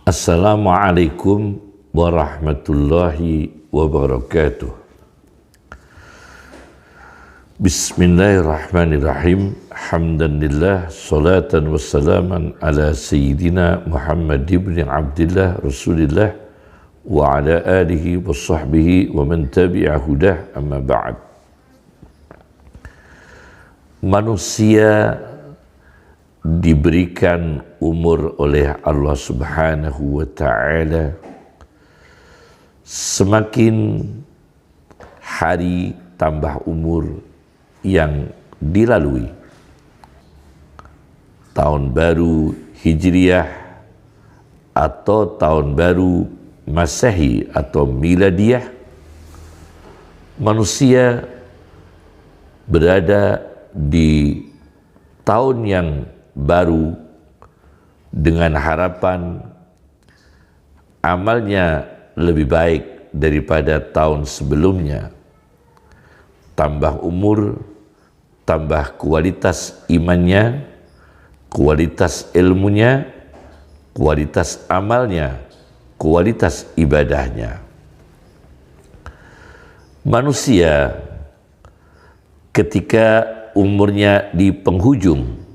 Assalamualaikum warahmatullahi wabarakatuh. Bismillahirrahmanirrahim. Hamdanillah, salatan wassalaman ala sayyidina Muhammad ibn Abdillah Rasulillah wa ala alihi wa sahbihi wa man tabi'a hudah, amma ba'd. Manusia diberikan umur oleh Allah Subhanahu wa ta'ala. Semakin hari tambah umur yang dilalui. Tahun baru Hijriah atau tahun baru Masehi atau Miladiyah, manusia berada di tahun yang baru dengan harapan amalnya lebih baik daripada tahun sebelumnya. Tambah umur, tambah kualitas imannya, kualitas ilmunya, kualitas amalnya, kualitas ibadahnya. Manusia ketika umurnya di penghujung,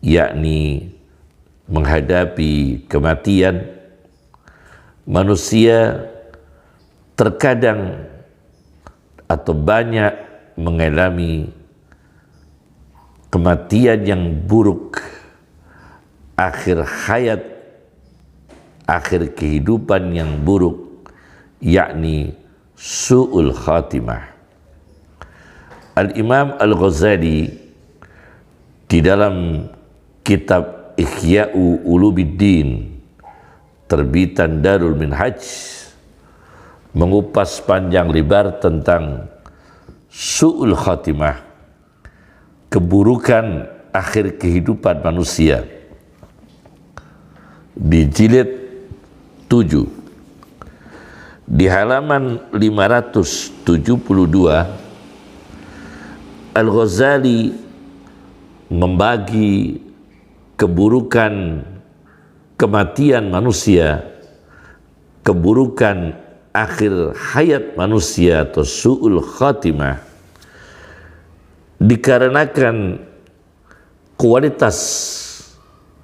yakni menghadapi kematian, manusia terkadang atau banyak mengalami kematian yang buruk, akhir hayat, akhir kehidupan yang buruk, yakni su'ul khatimah. Al-Imam Al-Ghazali di dalam kitab Ihya'u Ulubiddin terbitan Darul Minhaj mengupas panjang lebar tentang su'ul khatimah, keburukan akhir kehidupan manusia. Di jilid 7 di halaman 572, Al-Ghazali membagi keburukan kematian manusia, keburukan akhir hayat manusia atau su'ul khatimah, dikarenakan kualitas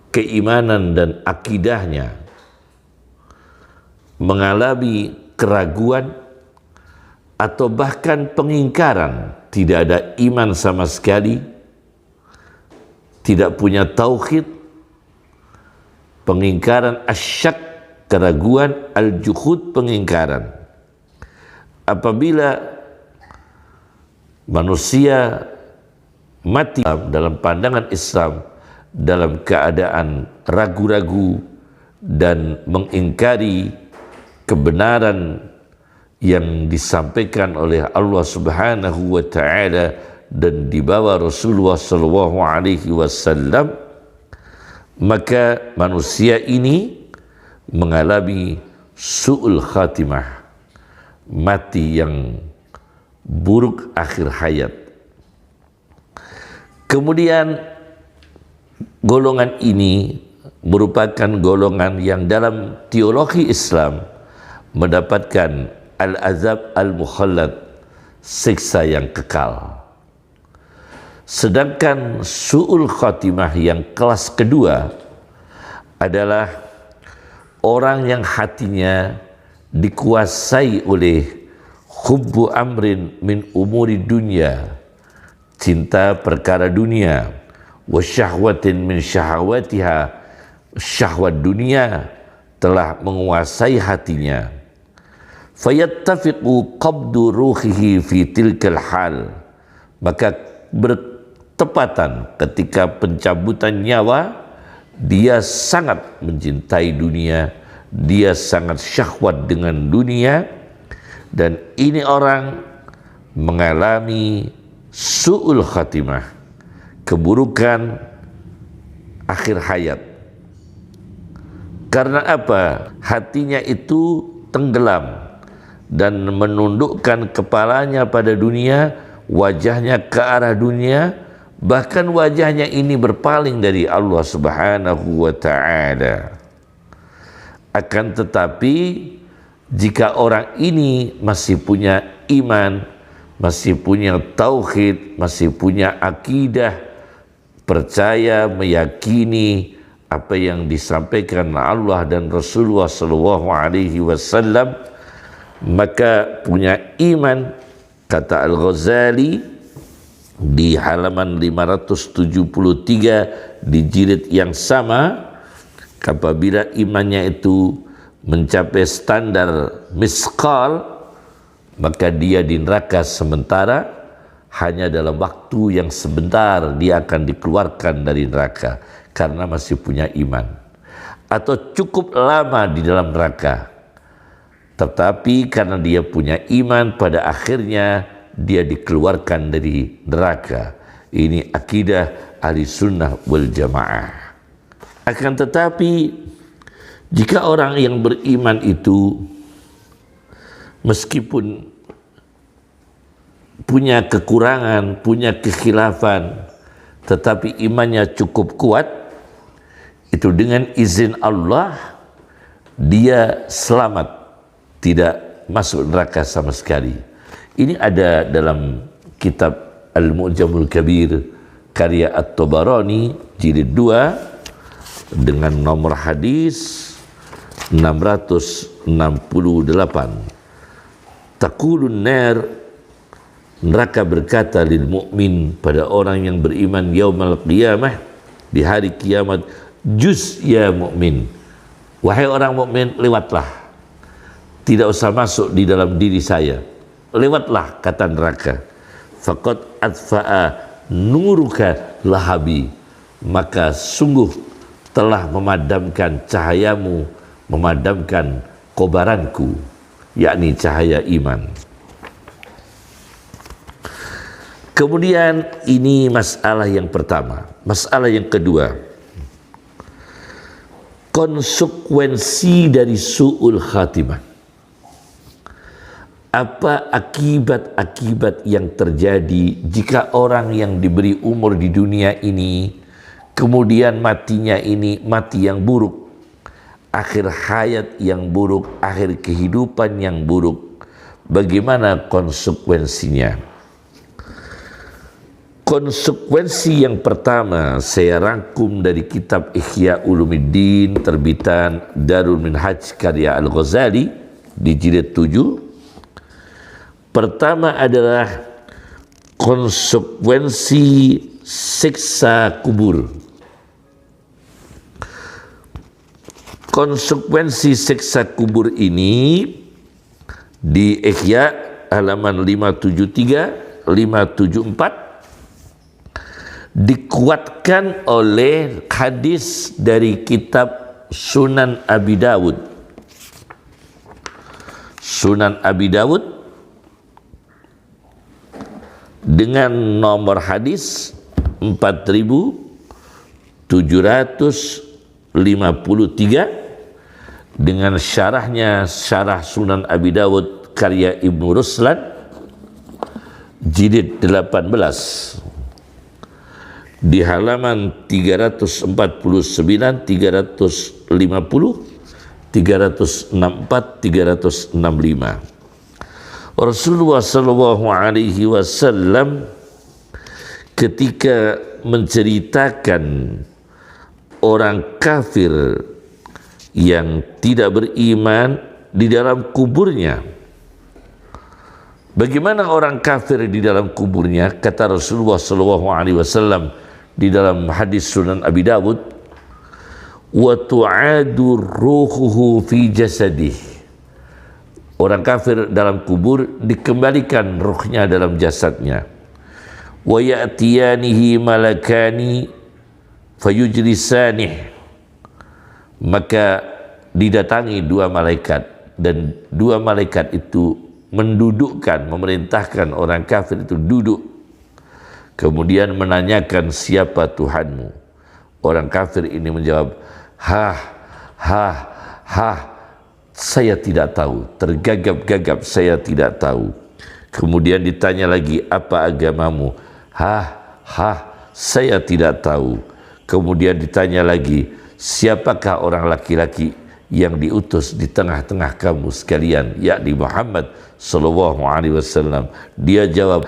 keimanan dan akidahnya mengalami keraguan atau bahkan pengingkaran, tidak ada iman sama sekali, tidak punya tauhid, pengingkaran asyak, keraguan, al-juhud, pengingkaran. Apabila manusia mati dalam pandangan Islam dalam keadaan ragu-ragu dan mengingkari kebenaran yang disampaikan oleh Allah Subhanahu wa ta'ala dan dibawa Rasulullah sallallahu alaihi wasallam, maka manusia ini mengalami su'ul khatimah, mati yang buruk akhir hayat. Kemudian golongan ini merupakan golongan yang dalam teologi Islam mendapatkan al-azab al-mukhallad, siksa yang kekal. Sedangkan su'ul khatimah yang kelas kedua adalah orang yang hatinya dikuasai oleh hubbu amrin min umuri dunya, cinta perkara dunia, wa syahwatin min syahwatiha, syahwat dunia telah menguasai hatinya. Fayattafiqu qabdu ruhihi fi tilkal hal, maka bertepatan ketika pencabutan nyawa, dia sangat mencintai dunia, dia sangat syahwat dengan dunia, dan ini orang mengalami su'ul khatimah, keburukan akhir hayat. Karena apa? Hatinya itu tenggelam dan menundukkan kepalanya pada dunia, wajahnya ke arah dunia, bahkan wajahnya ini berpaling dari Allah Subhanahu wa ta'ala. Akan tetapi jika orang ini masih punya iman, masih punya tauhid, masih punya akidah, percaya, meyakini apa yang disampaikan Allah dan Rasulullah sallallahu alaihi wasallam, maka punya iman, kata Al-Ghazali di halaman 573 di jilid yang sama, apabila imannya itu mencapai standar misqal, maka dia di neraka sementara, hanya dalam waktu yang sebentar dia akan dikeluarkan dari neraka karena masih punya iman, atau cukup lama di dalam neraka, tetapi karena dia punya iman, pada akhirnya dia dikeluarkan dari neraka. Ini akidah ahli sunnah wal jamaah. Akan tetapi jika orang yang beriman itu meskipun punya kekurangan, punya kekhilafan, tetapi imannya cukup kuat, itu dengan izin Allah dia selamat, tidak masuk neraka sama sekali. Ini ada dalam kitab Al-Mu'jamul Kabir karya At-Tabarani jilid 2 dengan nomor hadis 668. Taqulun nar, neraka berkata lil mu'min, pada orang yang beriman, yaumal qiyamah, di hari kiamat, juz ya mu'min, wahai orang mukmin, lewatlah, tidak usah masuk di dalam diri saya, lewatlah, kata neraka. Faqad atfa'a nuruka lahabi, maka sungguh telah memadamkan cahayamu, memadamkan kobaranku, yakni cahaya iman. Kemudian ini masalah yang pertama. Masalah yang kedua, konsekuensi dari su'ul khatimah. Apa akibat-akibat yang terjadi jika orang yang diberi umur di dunia ini kemudian matinya ini mati yang buruk, akhir hayat yang buruk, akhir kehidupan yang buruk? Bagaimana konsekuensinya? Konsekuensi yang pertama saya rangkum dari kitab Ihya Ulumuddin terbitan Darul Minhaj karya Al-Ghazali di jilid 7. Pertama adalah konsekuensi siksa kubur. Konsekuensi siksa kubur ini di Ihya halaman 573, 574 dikuatkan oleh hadis dari kitab Sunan Abi Dawud. Sunan Abi Dawud dengan nomor hadis 4753 dengan syarahnya, syarah Sunan Abi Dawud karya Ibnu Ruslan jilid 18 di halaman 349, 350, 364, 365. Rasulullah sallallahu alaihi wasallam ketika menceritakan orang kafir yang tidak beriman di dalam kuburnya. Bagaimana orang kafir di dalam kuburnya? Kata Rasulullah sallallahu alaihi wasallam di dalam hadis Sunan Abi Dawud, wa tu'adu ruhuhu fi jasadih. Orang kafir dalam kubur dikembalikan ruhnya dalam jasadnya. Wa ya'tiyanihi malakani fayujlisanih, maka didatangi dua malaikat, dan dua malaikat itu mendudukkan, memerintahkan orang kafir itu duduk, kemudian menanyakan siapa Tuhanmu. Orang kafir ini menjawab, saya tidak tahu, tergagap-gagap, saya tidak tahu. Kemudian ditanya lagi, apa agamamu? Saya tidak tahu. Kemudian ditanya lagi, siapakah orang laki-laki yang diutus di tengah-tengah kamu sekalian, yakni Muhammad sallallahu alaihi wasallam. Dia jawab,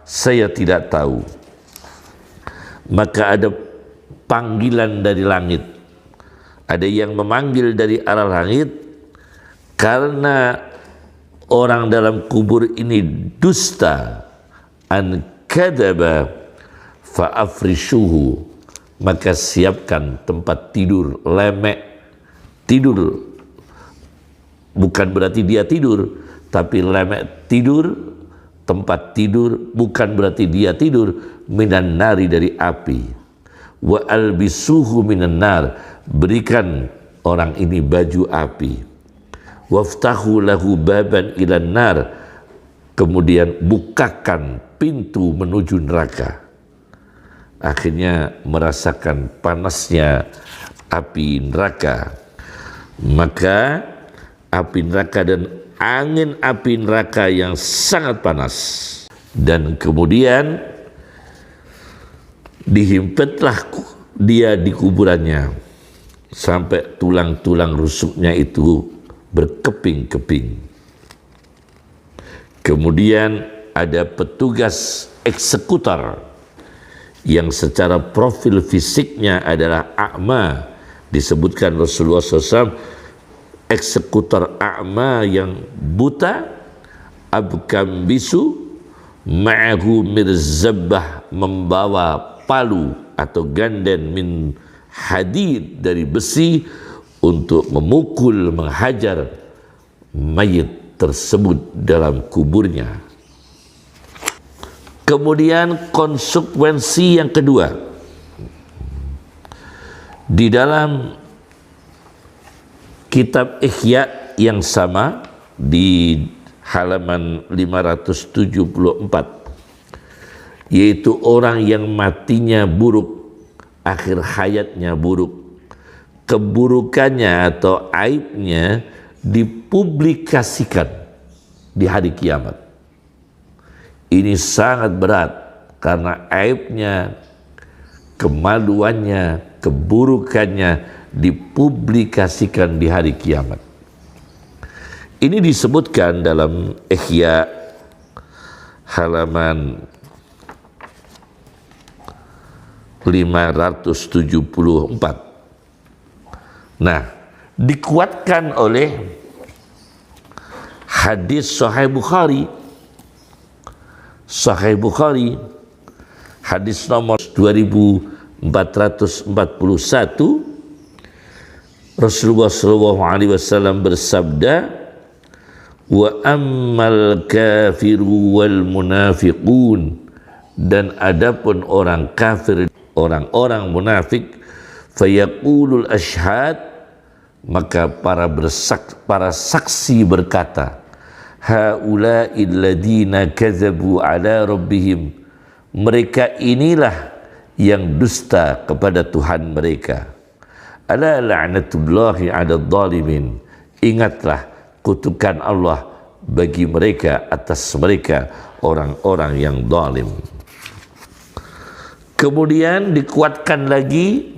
saya tidak tahu. Maka ada panggilan dari langit. Ada yang memanggil dari arah langit, karena orang dalam kubur ini dusta, an kadzaba fa afrishuhu, maka siapkan tempat tidur, lemek. Tidur bukan berarti dia tidur, tapi lemek tidur, tempat tidur bukan berarti dia tidur, minan nari, dari api. Wa albisuhu minan nar, berikan orang ini baju api. Waftahu lahu baban ilan nar, kemudian bukakan pintu menuju neraka. Akhirnya merasakan panasnya api neraka. Maka api neraka dan angin api neraka yang sangat panas, dan kemudian dihimpitlah dia di kuburannya sampai tulang-tulang rusuknya itu berkeping-keping. Kemudian ada petugas eksekutor yang secara profil fisiknya adalah a'ma. Disebutkan Rasulullah SAW, eksekutor a'ma yang buta, abkam bisu, ma'ahu mirzabbah, membawa palu atau ganden min hadid, dari besi, untuk memukul, menghajar mayit tersebut dalam kuburnya. Kemudian konsekuensi yang kedua, di dalam kitab Ihya yang sama di halaman 574, yaitu orang yang matinya buruk, akhir hayatnya buruk, keburukannya atau aibnya dipublikasikan di hari kiamat. Ini sangat berat karena aibnya, kemaluannya, keburukannya dipublikasikan di hari kiamat. Ini disebutkan dalam Ihya halaman 574. Nah, dikuatkan oleh hadis Sahih Bukhari. Sahih Bukhari hadis nomor 2441, Rasulullah SAW bersabda, wa ammal kafiru wal munafiqun, dan adapun orang kafir, orang-orang munafik, fayaqulul ashhad, maka para saksi berkata, haula'il ladina kadzabu ala rabbihim, mereka inilah yang dusta kepada Tuhan mereka. Ala la'natullahi 'alal zalimin, ingatlah kutukan Allah bagi mereka, atas mereka orang-orang yang zalim. Kemudian dikuatkan lagi,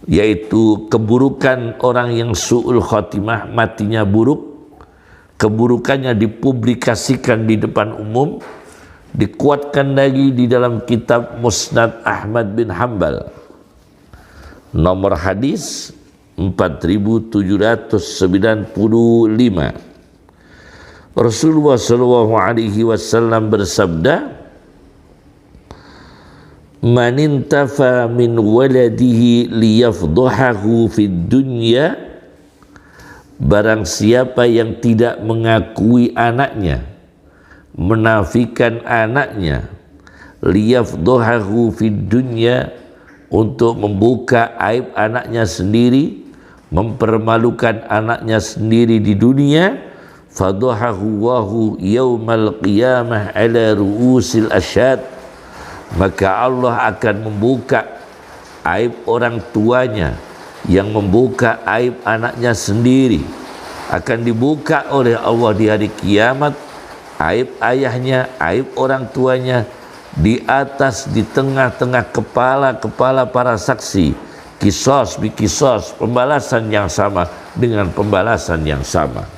yaitu keburukan orang yang su'ul khatimah, matinya buruk, keburukannya dipublikasikan di depan umum. Dikuatkan lagi di dalam kitab Musnad Ahmad bin Hanbal, nomor hadis 4795. Rasulullah SAW bersabda, man intafa min waladihi liyafdahahu fid dunya, barang siapa yang tidak mengakui anaknya, menafikan anaknya, liyafdahahu fid dunya, untuk membuka aib anaknya sendiri, mempermalukan anaknya sendiri di dunia, fadahahu wahu yaumal qiyamah ala ru'usil asyad, maka Allah akan membuka aib orang tuanya yang membuka aib anaknya sendiri, akan dibuka oleh Allah di hari kiamat. Aib ayahnya, aib orang tuanya di atas, di tengah-tengah kepala-kepala para saksi Qisas bi qisas, pembalasan yang sama dengan pembalasan yang sama.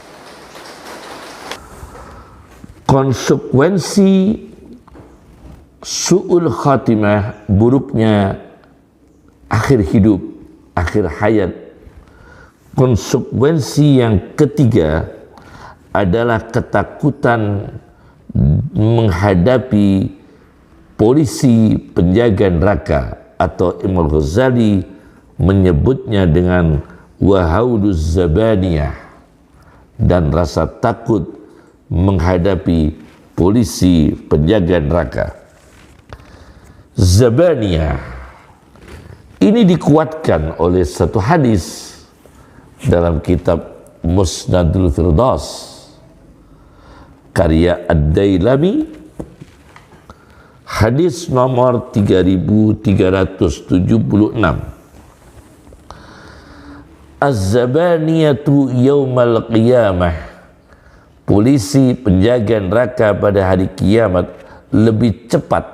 Konsekuensi su'ul khatimah, buruknya akhir hidup, akhir hayat. Konsekuensi yang ketiga adalah ketakutan menghadapi polisi penjaga neraka, atau Imam Ghazali menyebutnya dengan wahauduz zabaniyah, dan rasa takut menghadapi polisi penjaga neraka. Zabaniyah ini dikuatkan oleh satu hadis dalam kitab Musnadul Firdaus karya Ad-Dailami, hadis nomor 3376. Az-zabaniyatu yaumal qiyamah, polisi penjaga neraka pada hari kiamat lebih cepat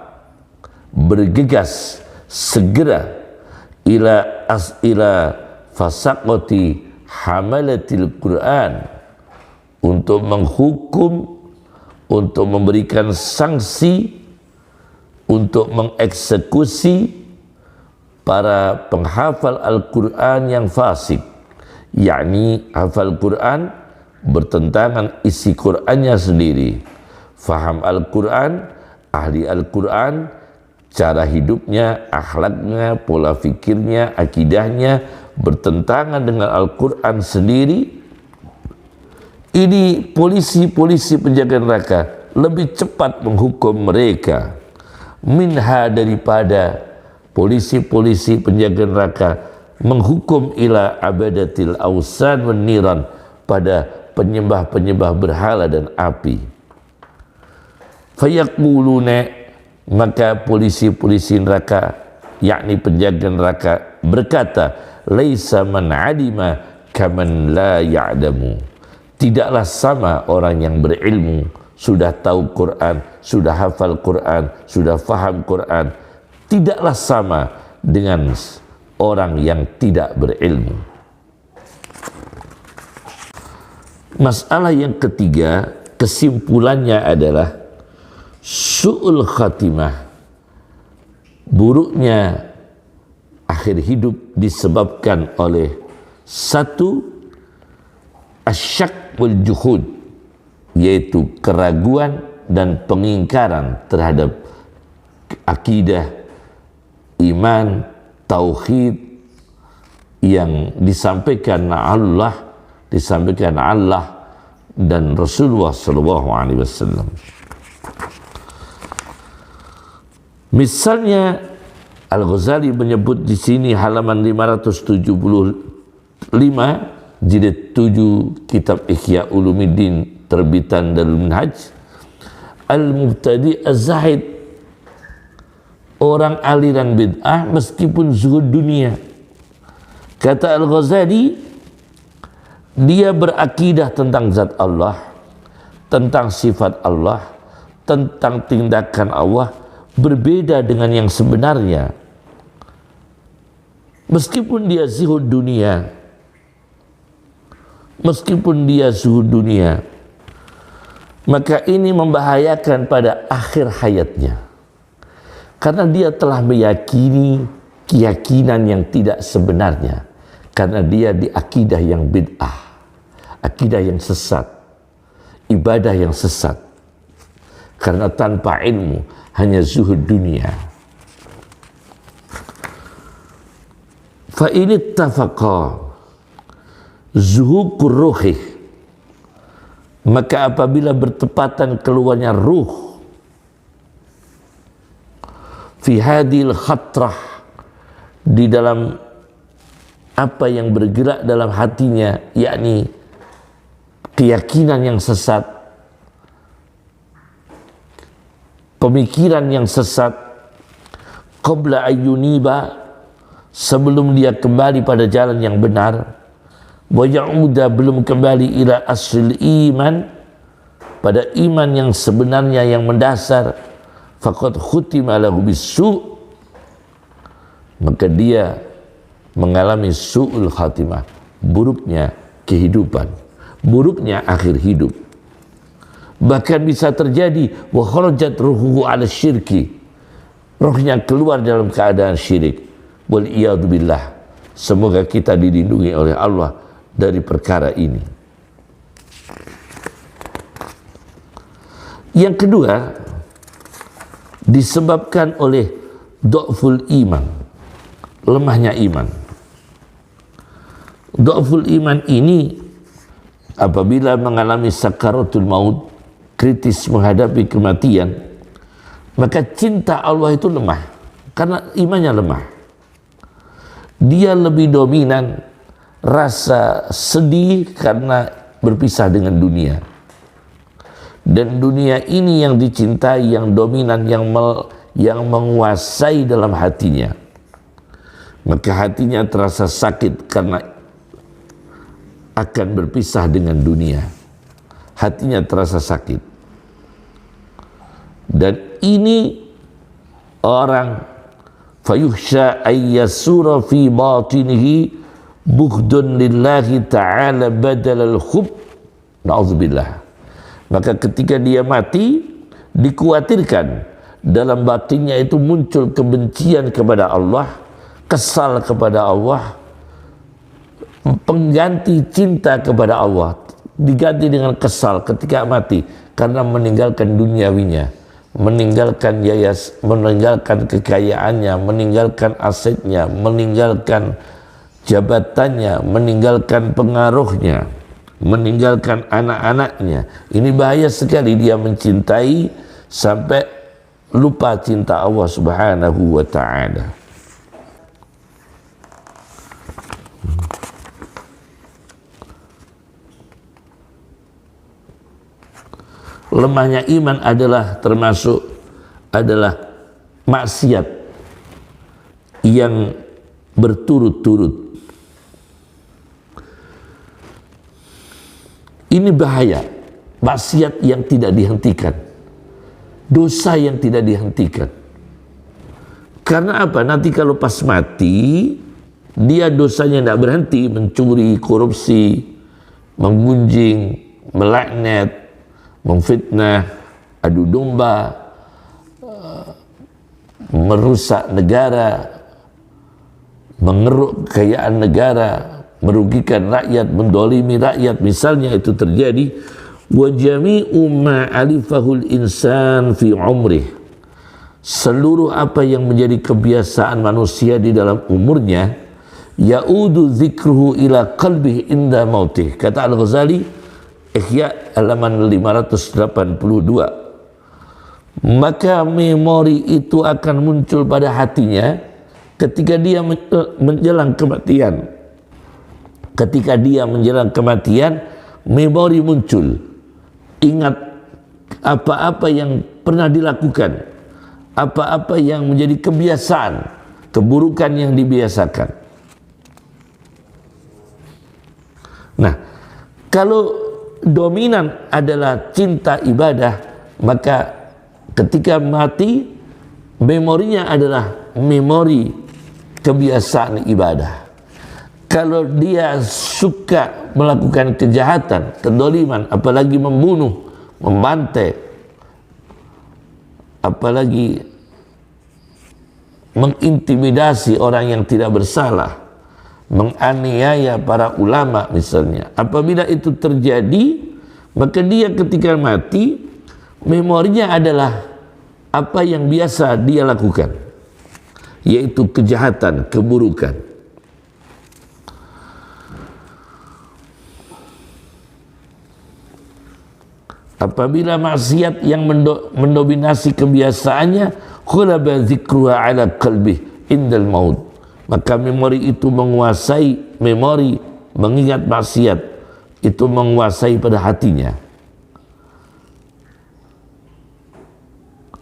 bergegas segera ila fasaqati hamalatil Quran, untuk menghukum, untuk memberikan sanksi, untuk mengeksekusi para penghafal Al-Quran yang fasik, yakni hafal Quran bertentangan isi Qurannya sendiri, faham Al-Quran, ahli Al-Quran, cara hidupnya, akhlaknya, pola fikirnya, akidahnya bertentangan dengan Al-Quran sendiri. Ini polisi-polisi penjaga neraka lebih cepat menghukum mereka minha, daripada polisi-polisi penjaga neraka menghukum ila abadatil awsan wan niran, pada penyembah-penyembah berhala dan api. Fayaquluna, maka polisi-polisi neraka, yakni penjaga neraka, berkata, laisa man alima kaman la ya'lamu, tidaklah sama orang yang berilmu, sudah tahu Quran, sudah hafal Quran, sudah faham Quran, tidaklah sama dengan orang yang tidak berilmu. Masalah yang ketiga, kesimpulannya adalah su'ul khatimah, buruknya akhir hidup disebabkan oleh satu, asyak wal juhud, yaitu keraguan dan pengingkaran terhadap akidah, iman, tauhid yang disampaikan Allah dan Rasulullah SAW. Misalnya Al-Ghazali menyebut di sini halaman 575 jilid 7 kitab Ihya Ulumuddin terbitan Darul Minhaj, al-mubtadi az-zahid, orang aliran bid'ah meskipun zuhud dunia. Kata Al-Ghazali, dia berakidah tentang zat Allah, tentang sifat Allah, tentang tindakan Allah, berbeda dengan yang sebenarnya. Meskipun dia zuhud dunia, maka ini membahayakan pada akhir hayatnya, karena dia telah meyakini keyakinan yang tidak sebenarnya, karena dia di akidah yang bid'ah, akidah yang sesat, ibadah yang sesat, karena tanpa ilmu hanya zuhud dunia. Fa ini tafaqa zuhukur ruhih, maka apabila bertepatan keluarnya ruh fi hadil khatrah, di dalam apa yang bergerak dalam hatinya, yakni keyakinan yang sesat, pemikiran yang sesat, qabla ayyuniba, sebelum dia kembali pada jalan yang benar, wa ya'uda, belum kembali ila asril iman, pada iman yang sebenarnya yang mendasar, faqad khutima lahu bisu', maka dia mengalami su'ul khatimah, buruknya kehidupan, buruknya akhir hidup. Bahkan bisa terjadi wa kharajat ruhuhu ala syirki, rohnya keluar dalam keadaan syirik. Wal iyadu billah. Semoga kita dilindungi oleh Allah dari perkara ini. Yang kedua, disebabkan oleh dha'ful iman, lemahnya iman. Dha'ful iman ini apabila mengalami sakaratul maut, kritis menghadapi kematian, maka cinta Allah itu lemah karena imannya lemah. Dia lebih dominan rasa sedih karena berpisah dengan dunia. Dan dunia ini yang dicintai, yang dominan, yang menguasai dalam hatinya. Maka hatinya terasa sakit karena akan berpisah dengan dunia. Hatinya terasa sakit. Dan ini orang fayuhsya ayyasura fi batinihi bughdun lillahi ta'ala badalal khub. Na'udzubillah. Maka ketika dia mati, dikhawatirkan dalam batinnya itu muncul kebencian kepada Allah, kesal kepada Allah, pengganti cinta kepada Allah diganti dengan kesal ketika mati karena meninggalkan duniawinya, meninggalkan meninggalkan kekayaannya, meninggalkan asetnya, meninggalkan jabatannya, meninggalkan pengaruhnya, meninggalkan anak-anaknya. Ini bahaya sekali, dia mencintai sampai lupa cinta Allah Subhanahu wa ta'ala. Lemahnya iman adalah termasuk maksiat yang berturut-turut. Ini bahaya, maksiat yang tidak dihentikan, dosa yang tidak dihentikan. Karena apa? Nanti kalau pas mati, dia dosanya tidak berhenti, mencuri, korupsi, menggunjing, melaknat, memfitnah, adu domba, merusak negara, mengeruk kekayaan negara, merugikan rakyat, mendolimi rakyat, misalnya itu terjadi. Wa jami'u ma alifahul insan fi umrih, seluruh apa yang menjadi kebiasaan manusia di dalam umurnya, ya'udu dzikruhu ila qalbihi inda mautih. Kata Al-Ghazali, Ihya halaman 582, maka memori itu akan muncul pada hatinya ketika dia menjelang kematian. Ketika dia menjelang kematian, memori muncul. Ingat apa-apa yang pernah dilakukan, apa-apa yang menjadi kebiasaan, keburukan yang dibiasakan. Nah, kalau dominan adalah cinta ibadah, maka ketika mati, memorinya adalah memori kebiasaan ibadah. Kalau dia suka melakukan kejahatan, kedoliman, apalagi membunuh, membantai, apalagi mengintimidasi orang yang tidak bersalah, menganiaya para ulama misalnya, apabila itu terjadi, maka dia ketika mati, memorinya adalah apa yang biasa dia lakukan, yaitu kejahatan, keburukan. Apabila maksiat yang mendominasi kebiasaannya, khulaba dzikruha ala qalbih indal maut, maka memori itu menguasai, memori mengingat maksiat itu menguasai pada hatinya,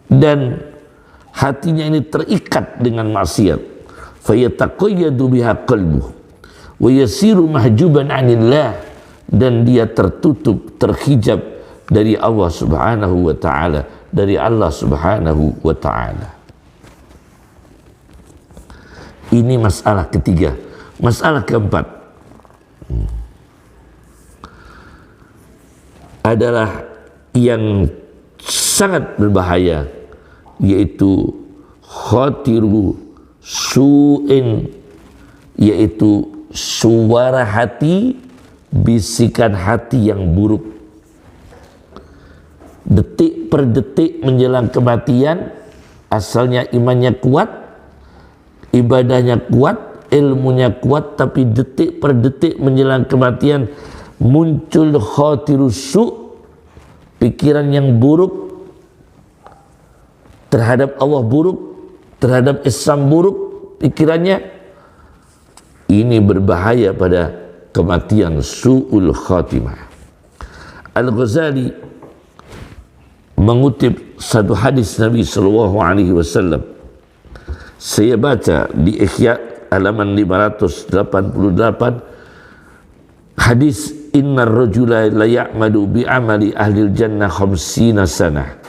dan hatinya ini terikat dengan maksiat. Fayataqayyadu biha qalbuh wa yasiru mahjuban 'anillah, dan dia tertutup, terhijab dari Allah Subhanahu wa ta'ala, dari Allah Subhanahu wa ta'ala. Ini masalah ketiga, Masalah keempat adalah yang sangat berbahaya, yaitu khatiru su'in, yaitu suara hati, bisikan hati yang buruk. Detik per detik menjelang kematian, asalnya imannya kuat, ibadahnya kuat, ilmunya kuat, tapi detik per detik menjelang kematian muncul khatirus su', pikiran yang buruk terhadap Allah, buruk terhadap Islam, buruk pikirannya. Ini berbahaya pada kematian, su'ul khatimah. Al-Ghazali mengutip satu hadis Nabi SAW. Saya baca di Ihya halaman 588, hadis innar rajula la ya'malu bi amali ahlil jannah khamsina sanah.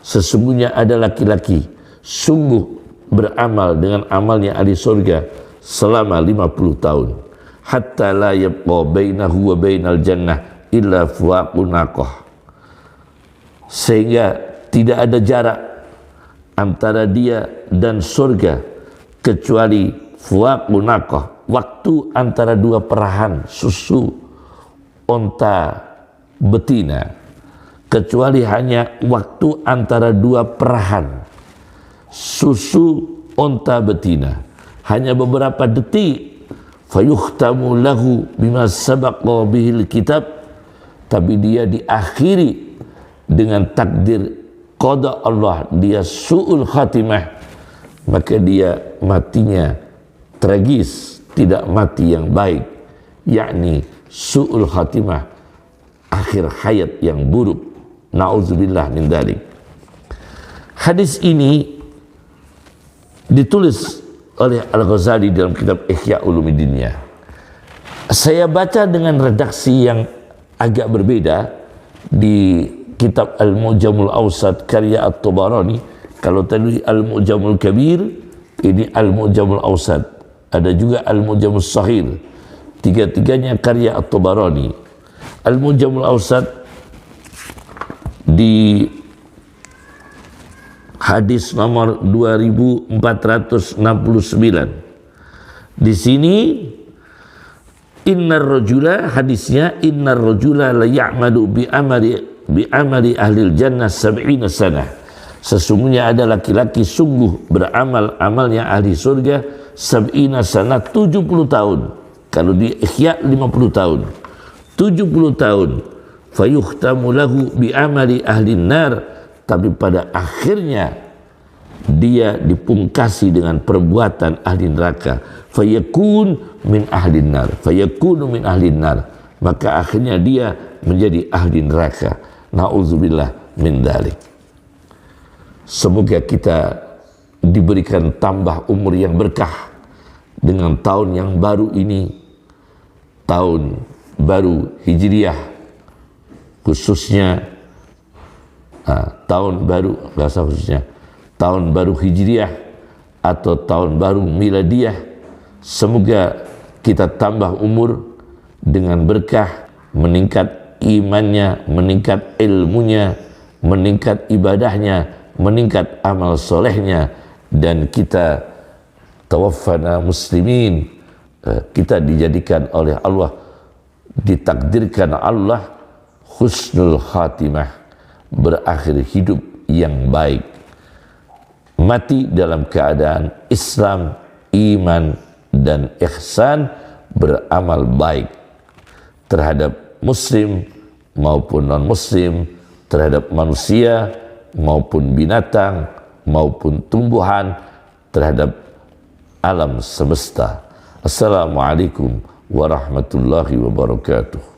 Sesungguhnya ada laki-laki sungguh beramal dengan amalnya ahli surga selama 50 tahun. Hatta la yabqa bainahu wa bainal jannah illa fuwaqun naqah. Sehingga tidak ada jarak antara dia dan surga kecuali fuwaqun naqah, waktu antara dua perahan susu onta betina, kecuali hanya waktu antara dua perahan susu onta betina, hanya beberapa detik. Fayuhtamu lahu bima sabaqa bihil kitab, tapi dia diakhiri dengan takdir qada Allah, dia su'ul khatimah, maka dia matinya tragis, tidak mati yang baik, yakni su'ul khatimah, akhir hayat yang buruk. Na'udzubillah min dzalik. Hadis ini ditulis oleh Al-Ghazali dalam kitab Ihya Ulumuddinnya. Saya baca dengan redaksi yang agak berbeda di kitab Al-Mu'jamul Awsat karya At-Tabarani. Kalau tadi Al-Mu'jamul Kabir, ini Al-Mu'jamul Awsat. Ada juga Al-Mu'jamul Saghir. Tiga-tiganya karya At-Tabarani. Al-Mu'jamul Awsat di hadis nomor 2469. Di sini innar rajula, hadisnya innar rajula la ya'malu bi amali ahlil jannah sab'ina sanah. Sesungguhnya ada laki-laki sungguh beramal amalnya ahli surga sab'ina sanah, 70 tahun. Kalau di Ihya 50 tahun, 70 tahun. Fayuhtamu lahu bi amali ahli nar, tapi pada akhirnya dia dipungkasi dengan perbuatan ahli neraka. Fayakun min ahli nar, fayakunu min ahli nar, maka akhirnya dia menjadi ahli neraka. Na'udzubillah min dzalik. Semoga kita diberikan tambah umur yang berkah dengan tahun yang baru ini, tahun baru Hijriah, khususnya tahun baru, khususnya tahun baru Hijriah atau tahun baru Miladiyah. Semoga kita tambah umur dengan berkah, meningkat imannya, meningkat ilmunya, meningkat ibadahnya, meningkat amal solehnya, dan kita tawaffana muslimin, kita dijadikan oleh Allah, ditakdirkan Allah husnul khatimah, berakhir hidup yang baik, mati dalam keadaan Islam, iman dan ihsan, beramal baik terhadap muslim maupun non muslim, terhadap manusia maupun binatang maupun tumbuhan, terhadap alam semesta. Assalamualaikum warahmatullahi wabarakatuh.